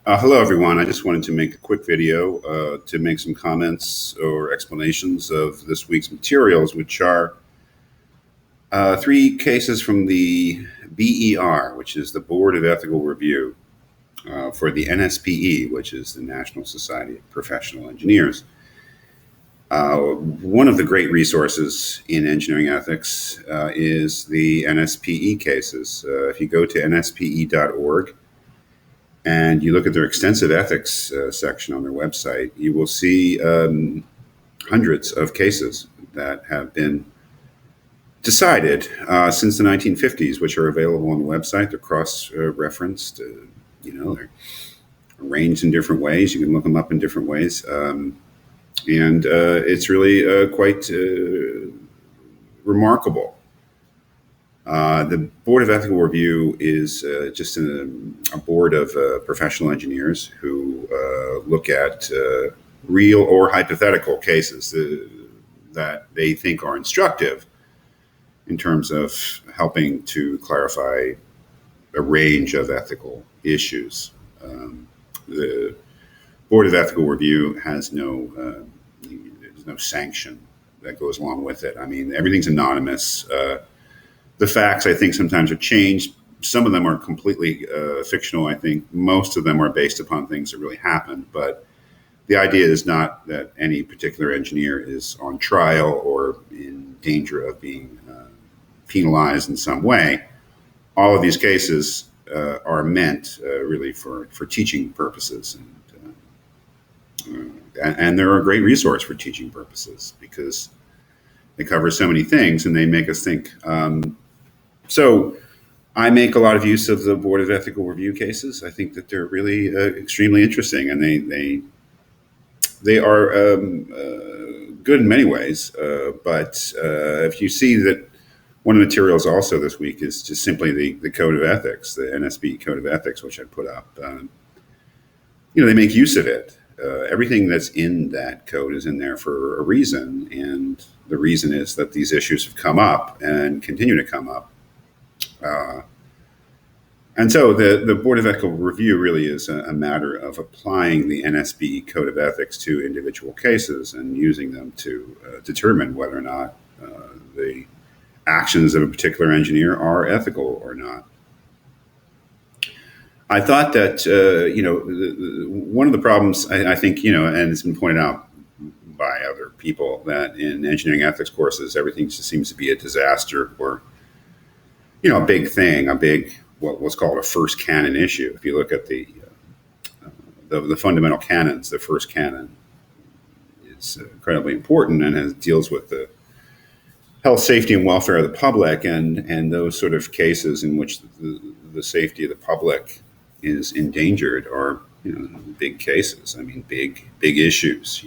Hello, everyone. I just wanted to make a quick video to make some comments or explanations of this week's materials, which are three cases from the BER, which is the Board of Ethical Review, for the NSPE, which is the National Society of Professional Engineers. One of the great resources in engineering ethics is the NSPE cases. If you go to nspe.org, and you look at their extensive ethics section on their website, you will see hundreds of cases that have been decided since the 1950s, which are available on the website. They're cross-referenced. They're arranged in different ways. You can look them up in different ways. And it's really quite remarkable. The Board of Ethical Review is just a board of professional engineers who look at real or hypothetical cases that they think are instructive in terms of helping to clarify a range of ethical issues. The Board of Ethical Review has there's no sanction that goes along with it. I mean, everything's anonymous. The facts, I think, sometimes are changed. Some of them are completely fictional. I think most of them are based upon things that really happened. But the idea is not that any particular engineer is on trial or in danger of being penalized in some way. All of these cases are meant really for teaching purposes. And they're a great resource for teaching purposes because they cover so many things and they make us think. So I make a lot of use of the Board of Ethical Review cases. I think that they're really extremely interesting, and they are good in many ways. But if you see that one of the materials also this week is just simply the Code of Ethics, the NSB Code of Ethics, which I put up, they make use of it. Everything that's in that code is in there for a reason, and the reason is that these issues have come up and continue to come up. And so the Board of Ethical Review really is a matter of applying the NSB Code of Ethics to individual cases and using them to determine whether or not the actions of a particular engineer are ethical or not. I thought that, one of the problems, I think, and it's been pointed out by other people, that in engineering ethics courses, everything just seems to be a disaster or a big thing, what's called a first canon issue. If you look at the fundamental canons, the first canon is incredibly important and deals with the health, safety, and welfare of the public, and those sort of cases in which the safety of the public is endangered are big cases. I mean, big issues.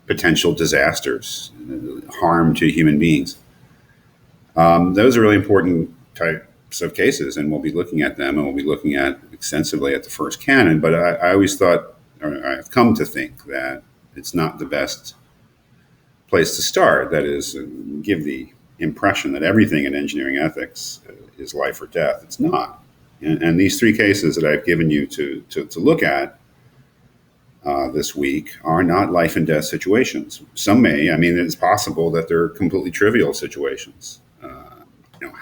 Potential disasters, harm to human beings. Those are really important types of cases, and we'll be looking at them, and we'll be looking at extensively at the first canon. But I always thought, or I've come to think, that it's not the best place to start. That is, give the impression that everything in engineering ethics is life or death. It's not. And these three cases that I've given you to look at this week are not life and death situations. Some may. I mean, it's possible that they're completely trivial situations.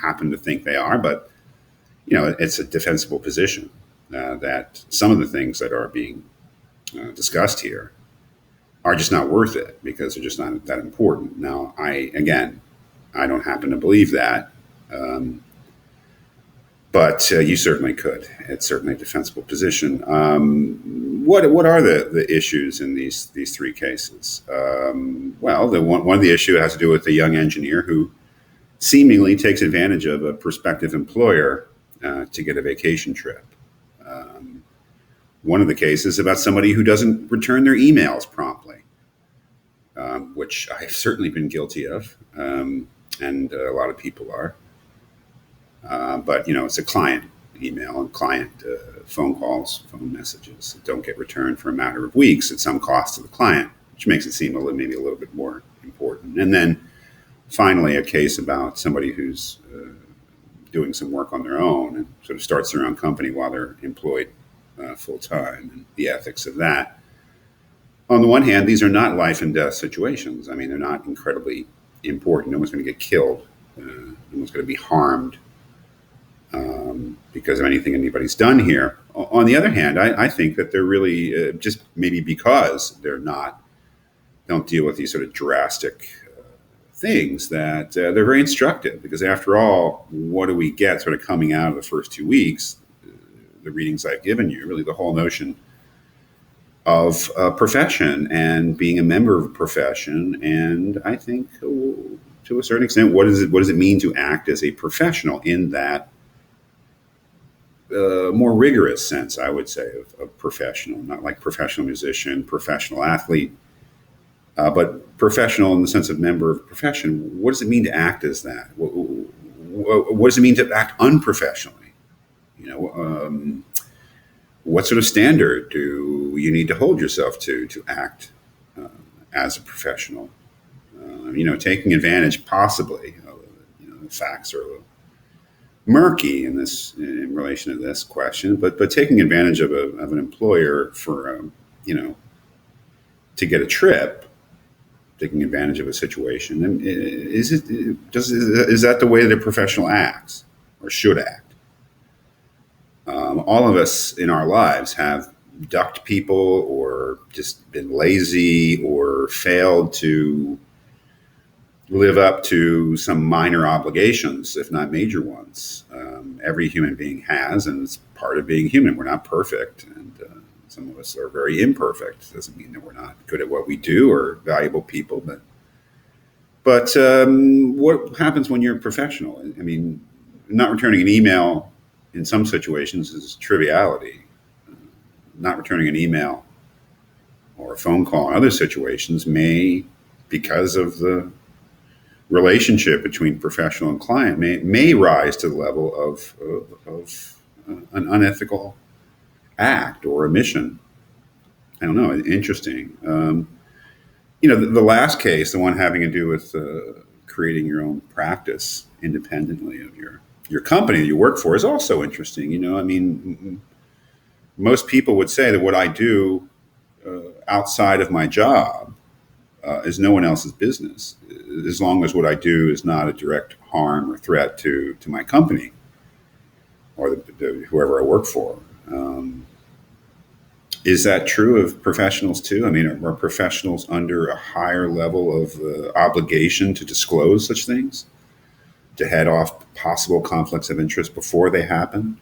Happen to think they are, but it's a defensible position that some of the things that are being discussed here are just not worth it because they're just not that important. Now, I don't happen to believe that, but you certainly could. It's certainly a defensible position. What are the issues in these three cases? Well, one of the issues has to do with a young engineer who seemingly takes advantage of a prospective employer to get a vacation trip. One of the cases about somebody who doesn't return their emails promptly, which I've certainly been guilty of, and a lot of people are. But it's a client email and client phone calls, phone messages that don't get returned for a matter of weeks at some cost to the client, which makes it seem maybe a little bit more important. And then finally, a case about somebody who's doing some work on their own and sort of starts their own company while they're employed full time and the ethics of that. On the one hand, these are not life and death situations. I mean, they're not incredibly important. No one's going to get killed. No one's going to be harmed because of anything anybody's done here. On the other hand, I think that they're really just maybe because they're not don't deal with these sort of drastic things that they're very instructive. Because after all, what do we get sort of coming out of the first 2 weeks? The readings I've given you, really the whole notion of a profession and being a member of a profession. And I think to a certain extent, what does it mean to act as a professional in that more rigorous sense, I would say, of professional, not like professional musician, professional athlete, but professional in the sense of member of profession. What does it mean to act as that? What does it mean to act unprofessionally? You know, what sort of standard do you need to hold yourself to act as a professional? Taking advantage possibly. The facts are a little murky in relation to this question, but taking advantage of an employer for to get a trip, taking advantage of a situation, and is that the way that a professional acts or should act? All of us in our lives have ducked people or just been lazy or failed to live up to some minor obligations, if not major ones. Every human being has, and it's part of being human. We're not perfect, and some of us are very imperfect. It doesn't mean that we're not good at what we do or valuable people, but what happens when you're a professional? I mean, not returning an email in some situations is triviality. Not returning an email or a phone call in other situations may, because of the relationship between professional and client, may rise to the level of an unethical act or omission. I don't know. Interesting. The last case, the one having to do with creating your own practice independently of your company that you work for, is also interesting. I mean, most people would say that what I do outside of my job is no one else's business, as long as what I do is not a direct harm or threat to my company or whoever I work for. Is that true of professionals too? I mean, are professionals under a higher level of obligation to disclose such things, to head off possible conflicts of interest before they happen?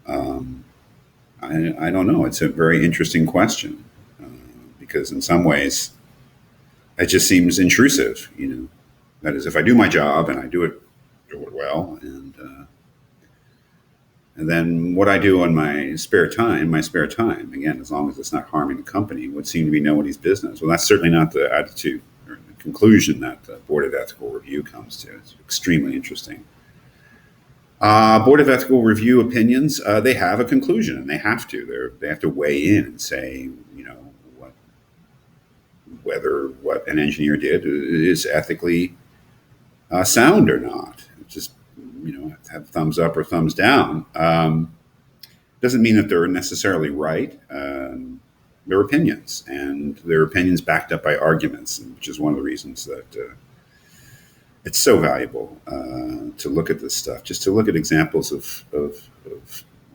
I don't know. It's a very interesting question because in some ways it just seems intrusive. That is, if I do my job and I do it well, and then what I do on my spare time, again, as long as it's not harming the company, would seem to be nobody's business. Well, that's certainly not the attitude or the conclusion that the Board of Ethical Review comes to. It's extremely interesting. Board of Ethical Review opinions, they have a conclusion, and they have to. They have to weigh in and say, whether what an engineer did is ethically sound or not. Just have thumbs up or thumbs down. Doesn't mean that they're necessarily right. They're opinions, and they're opinions backed up by arguments, which is one of the reasons that it's so valuable to look at this stuff, just to look at examples of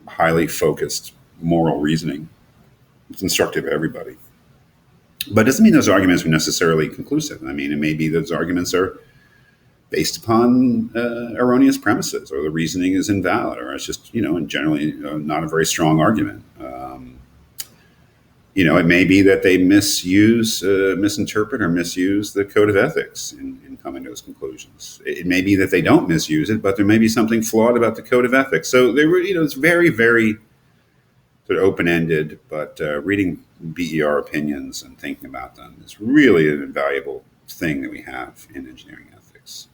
highly focused moral reasoning. It's instructive to everybody. But it doesn't mean those arguments are necessarily conclusive. I mean, it may be those arguments are based upon erroneous premises, or the reasoning is invalid, or it's just, and generally not a very strong argument. It may be that they misinterpret or misuse the code of ethics in coming to those conclusions. It may be that they don't misuse it, but there may be something flawed about the code of ethics. So it's very, very sort of open-ended, but reading BER opinions and thinking about them is really an invaluable thing that we have in engineering ethics.